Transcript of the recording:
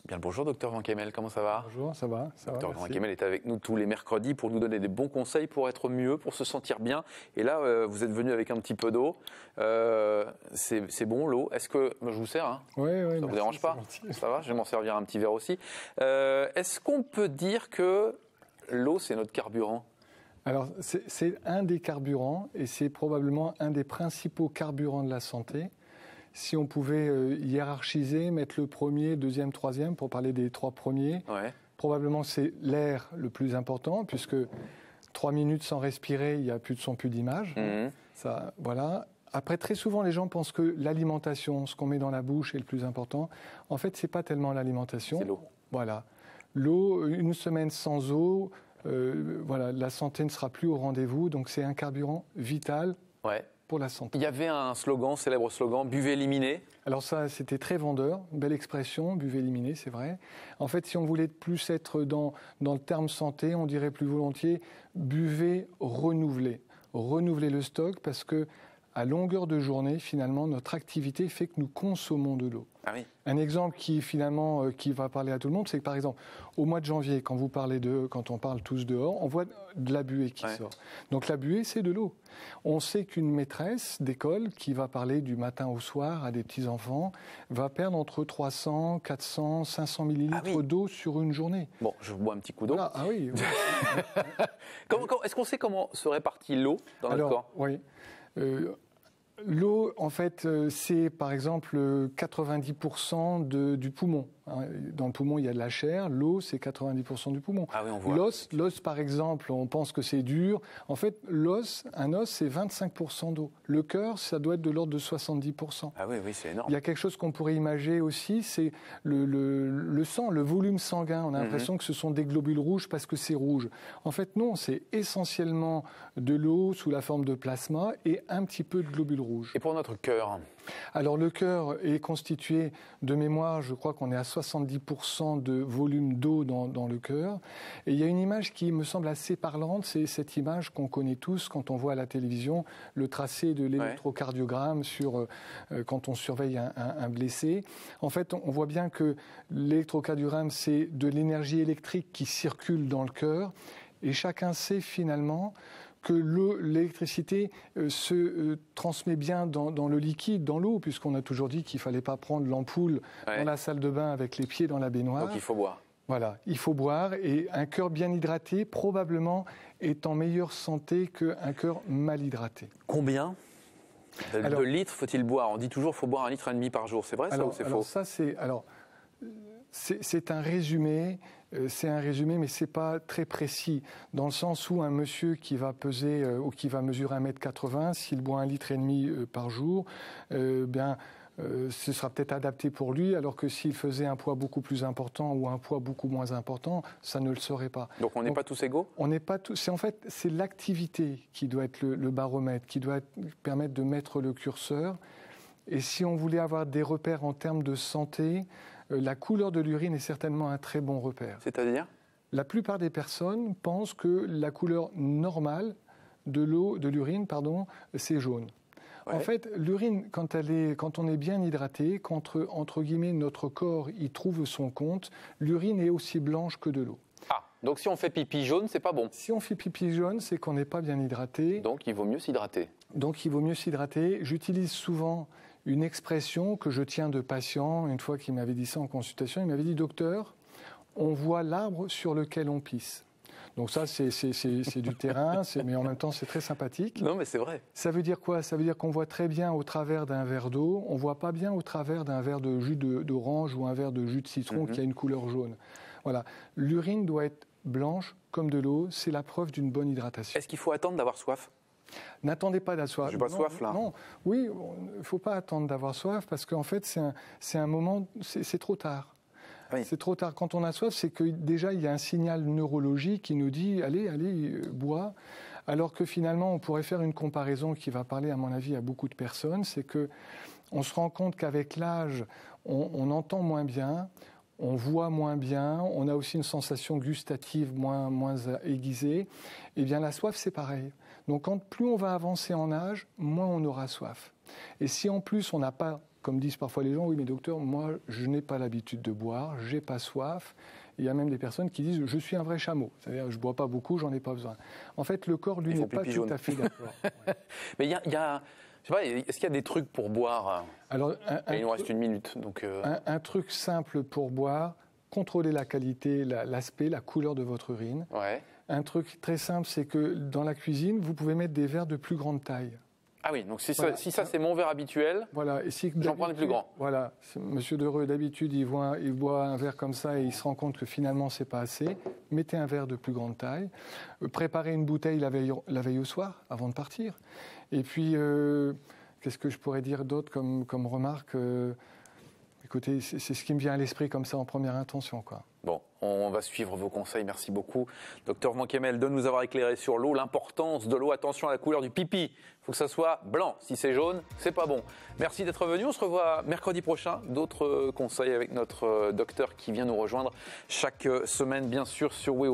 Bien le bonjour, docteur Van Kemel, comment ça va? Bonjour, ça va. Docteur Van Kemel est avec nous tous les mercredis pour nous donner des bons conseils pour être mieux, pour se sentir bien. Et là, vous êtes venu avec un petit peu d'eau. C'est bon l'eau. Est-ce que je vous sers hein? Oui, ça vous dérange pas? Ça va, je vais m'en servir un petit verre aussi. Est-ce qu'on peut dire que l'eau c'est notre carburant? Alors, c'est un des carburants et c'est probablement un des principaux carburants de la santé. Si on pouvait hiérarchiser, mettre le premier, deuxième, troisième, pour parler des trois premiers, probablement c'est l'air le plus important, puisque 3 minutes sans respirer, il n'y a plus de son, plus d'image. Ça, voilà. Après, très souvent, les gens pensent que l'alimentation, ce qu'on met dans la bouche, est le plus important. En fait, c'est pas tellement l'alimentation. C'est l'eau. Voilà. L'eau, une semaine sans eau, voilà, la santé ne sera plus au rendez-vous. Donc, c'est un carburant vital. Pour la santé. Il y avait un slogan, célèbre slogan, buvez, éliminez. Alors ça, c'était très vendeur, belle expression, buvez, éliminez, c'est vrai. En fait, si on voulait plus être dans le terme santé, on dirait plus volontiers buvez, renouvelez. Renouvelez le stock parce que à longueur de journée, finalement, notre activité fait que nous consommons de l'eau. Ah oui. Un exemple qui finalement qui va parler à tout le monde, c'est que par exemple au mois de janvier, quand on parle tous dehors, on voit de la buée qui sort. Donc la buée, c'est de l'eau. On sait qu'une maîtresse d'école qui va parler du matin au soir à des petits enfants va perdre entre 300, 400, 500 millilitres d'eau sur une journée. Bon, je bois un petit coup d'eau. Voilà. Ah oui. Est-ce qu'on sait comment se répartit l'eau dans notre corps? Oui. L'eau, en fait, c'est par exemple 90% du poumon. Dans le poumon, il y a de la chair. L'eau, c'est 90% du poumon. Ah oui, on voit. L'os, par exemple, on pense que c'est dur. En fait, un os, c'est 25% d'eau. Le cœur, ça doit être de l'ordre de 70%. Ah oui, c'est énorme. Il y a quelque chose qu'on pourrait imaginer aussi, c'est le sang, le volume sanguin. On a l'impression que ce sont des globules rouges parce que c'est rouge. En fait, non, c'est essentiellement de l'eau sous la forme de plasma et un petit peu de globules rouges. Et pour notre cœur? Alors le cœur est constitué de mémoire, je crois qu'on est à 70% de volume d'eau dans le cœur. Et il y a une image qui me semble assez parlante, c'est cette image qu'on connaît tous quand on voit à la télévision le tracé de l'électrocardiogramme quand on surveille un blessé. En fait, on voit bien que l'électrocardiogramme, c'est de l'énergie électrique qui circule dans le cœur. Et chacun sait finalement que l'électricité se transmet bien dans le liquide, dans l'eau, puisqu'on a toujours dit qu'il ne fallait pas prendre l'ampoule dans la salle de bain avec les pieds dans la baignoire. Donc il faut boire. Voilà, il faut boire, et un cœur bien hydraté, probablement, est en meilleure santé qu'un cœur mal hydraté. Combien de litres faut-il boire? On dit toujours qu'il faut boire 1,5 litre par jour. C'est vrai ça ou c'est faux? C'est un résumé, mais c'est pas très précis, dans le sens où un monsieur qui va peser ou qui va mesurer 1,80 m, s'il boit 1,5 litre par jour, ce sera peut-être adapté pour lui, alors que s'il faisait un poids beaucoup plus important ou un poids beaucoup moins important, ça ne le serait pas. Donc on n'est pas tous égaux? On n'est pas tous. C'est l'activité qui doit être le baromètre, qui doit permettre de mettre le curseur. Et si on voulait avoir des repères en termes de santé, la couleur de l'urine est certainement un très bon repère. C'est-à-dire? La plupart des personnes pensent que la couleur normale de l'urine, c'est jaune. En fait, l'urine, quand on est bien hydraté, quand entre guillemets notre corps y trouve son compte, l'urine est aussi blanche que de l'eau. Ah, donc si on fait pipi jaune, c'est pas bon? Si on fait pipi jaune, c'est qu'on n'est pas bien hydraté. Donc il vaut mieux s'hydrater. J'utilise souvent une expression que je tiens de patient. Une fois qu'il m'avait dit ça en consultation, il m'avait dit: docteur, on voit l'arbre sur lequel on pisse. Donc ça, c'est du terrain, mais en même temps, c'est très sympathique. Non, mais c'est vrai. Ça veut dire quoi? Ça veut dire qu'on voit très bien au travers d'un verre d'eau, on voit pas bien au travers d'un verre de jus d'orange ou un verre de jus de citron qui a une couleur jaune. Voilà. L'urine doit être blanche comme de l'eau, c'est la preuve d'une bonne hydratation. Est-ce qu'il faut attendre d'avoir soif? N'attendez pas d'avoir soif. J'ai pas soif là. Non, oui, il ne faut pas attendre d'avoir soif parce qu'en fait, c'est un moment, c'est trop tard. Oui. C'est trop tard. Quand on a soif, c'est que déjà il y a un signal neurologique qui nous dit allez, bois. Alors que finalement, on pourrait faire une comparaison qui va parler, à mon avis, à beaucoup de personnes. C'est que on se rend compte qu'avec l'âge, on entend moins bien. On voit moins bien, on a aussi une sensation gustative moins aiguisée. Eh bien, la soif, c'est pareil. Donc, plus on va avancer en âge, moins on aura soif. Et si en plus, on n'a pas comme disent parfois les gens, oui, mais docteur, moi, je n'ai pas l'habitude de boire, j'ai pas soif. Il y a même des personnes qui disent, je suis un vrai chameau. C'est-à-dire, je bois pas beaucoup, j'en ai pas besoin. En fait, le corps, lui, n'est pas tout à fait d'accord. Ouais. Mais il y a je sais pas, est-ce qu'il y a des trucs pour boire? Alors, il nous reste 1 minute. Donc un truc simple pour boire, contrôler la qualité, l'aspect, la couleur de votre urine. Ouais. Un truc très simple, c'est que dans la cuisine, vous pouvez mettre des verres de plus grande taille. Ah oui, donc si Voilà. ça c'est mon verre habituel, Voilà. Et si j'en prends des plus grands. Voilà. Monsieur Dereux, d'habitude, il boit un verre comme ça et il se rend compte que finalement, c'est pas assez. Mettez un verre de plus grande taille. Préparez une bouteille la veille au soir, avant de partir. Et puis, qu'est-ce que je pourrais dire d'autre comme remarque Écoutez, c'est ce qui me vient à l'esprit comme ça en première intention, quoi. Bon, on va suivre vos conseils. Merci beaucoup, Dr Vankemel, de nous avoir éclairé sur l'eau, l'importance de l'eau. Attention à la couleur du pipi. Il faut que ça soit blanc. Si c'est jaune, c'est pas bon. Merci d'être venu. On se revoit mercredi prochain. D'autres conseils avec notre docteur qui vient nous rejoindre chaque semaine, bien sûr, sur WeHo.